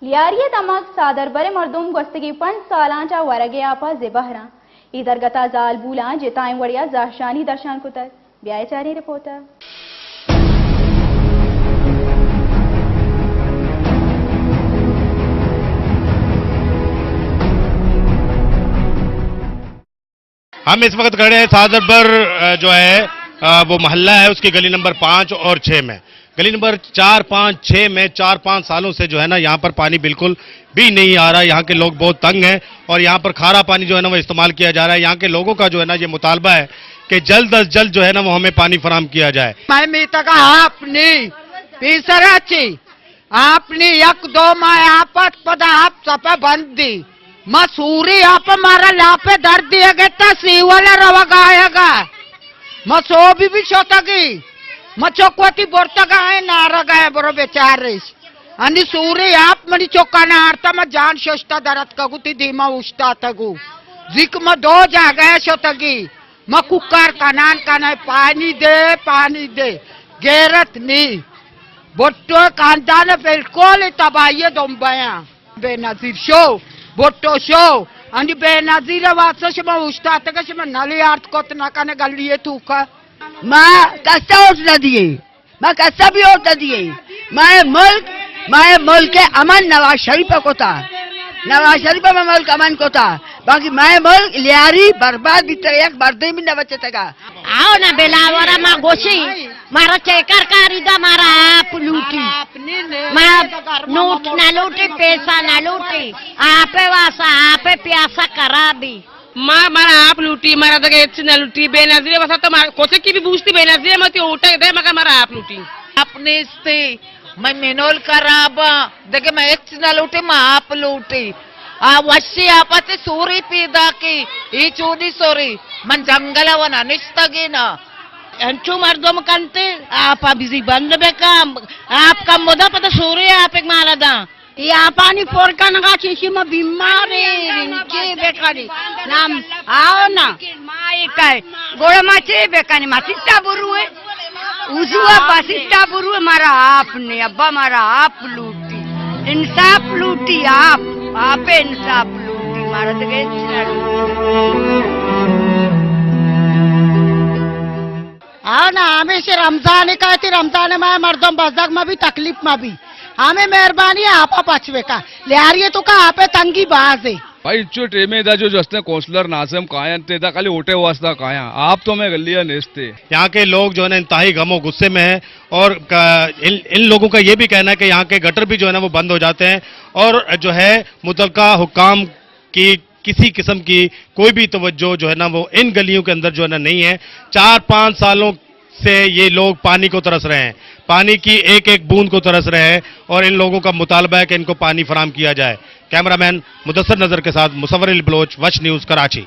लियारिये दमक सादर बरे मर्दुम गोस्तगी 5 सालांच्या वरगयापा जिबहरा इधर गता जाल बूला जिताएं वड़िया जाशानी दर्शान कुतर ब्यायचारी रिपोर्टर। हम इस वक्त खड़े हैं सादरबर जो है वो मोहल्ला है उसकी गली नंबर 5 और 6 में। गली नंबर 4, 5, 6 में 4-5 सालों से जो है ना यहाँ पर पानी बिल्कुल भी नहीं आ रहा है। यहाँ के लोग बहुत तंग हैं और यहाँ पर खारा पानी जो है ना वो इस्तेमाल किया जा रहा है। यहाँ के लोगों का जो है ना ये मुतालबा है कि जल्द अज जल्द जो है ना वो हमें पानी फराहम किया जाए। आपने 1-2 माह आप सपा बंद दी मसूरी आप मारा लापे दर दिएगे सीवाला रवा गाएगा मसो भी शोतगी मचोकवती बोरतगा है नारा गए बरो बेचारे आणि सूरी आप मनी चोकाना आरता म जान शोष्टा दरत कगुती धीमा उष्टा तगु जिक म 2 जागा शोतगी म कुकर कानान काना पानी दे गेरत नी बोट्टो कांदाने बिल्कुल तबाही दोंबया बेनजीर शो बोट्टो शो आणि बेनजीर वाचश म उष्टा तगश म नली आर्थ कोत नकाने गलिए तूका माँ कस्ता होता दिए माँ कस्ता भी होता दिए माए मुल्क के अमन नवाज शरीफ को था नवाज शरीफ में मुल्क अमन को था बाकी माए मुल्क लियारी बर्बाद भी तो एक बर्दे भी न बचे तका आओ ना बेलावरा माँ गोशी मारा चेकर कारीदा मारा आप लूटी माँ नोट ना लूटी पैसा ना लूटी आपे वासा आपे प्यासा करा भी माँ मारा आप लूटी मारा तो न लूटी बेनजीर बसा तो कोसे की भी पूछती बेनजीर मत उठे दे मगर मारा आप लूटी अपने से मैं मेनोल कराबा देखे मैं एक न लूटी मैं आप लूटी वशी आपते सूरी पीदा की ई चूनी सोरी मन जंगल वन अनिस्तगी ना अंचू मर्दों कंते आप बिजी बंद बेकाम आपका मुदा पता सूर्य आप एक माला दा या पानी पोरका नगा चीशी में बीमारी रिंची बेकारी नाम आओ ना माई काय गोड़ा माचे बेकानी मासिता बुरुए उजुआ पासिता बुरुए मारा आपने अब्बा मारा आप लूटी इंसाफ लूटी आपे इंसाफ लूटी मारा तो गए आओ ना हमें से रमजान का थी रमजान में मर्दों बजक में भी तकलीफ में भी हमें मेहरबानी है आपा पचवे का लियारिये तो का आपे तंगी बाज है भाई इच्चो टेमे दा जो जस्ते कौंसलर नासिम कायन ते दा खाली ओटे वास्ता काया आप तो मैं गलिया नेस्ते। यहाँ के लोग जो है ना इंतहाई गमो गुस्से में है और इन लोगों का ये भी कहना है कि यहाँ के गटर भी जो है ना वो बंद हो जाते हैं और जो है मुतलका हुक्काम की किसी किस्म की कोई भी तवज्जो जो है ना वो इन गलियों के अंदर जो है ना नहीं है। 4-5 सालों से ये लोग पानी को तरस रहे हैं, पानी की एक एक बूंद को तरस रहे हैं और इन लोगों का मुतालबा है कि इनको पानी फराहम किया जाए। कैमरामैन मुदस्सर नजर के साथ मुसव्वर बलोच, वश न्यूज, कराची।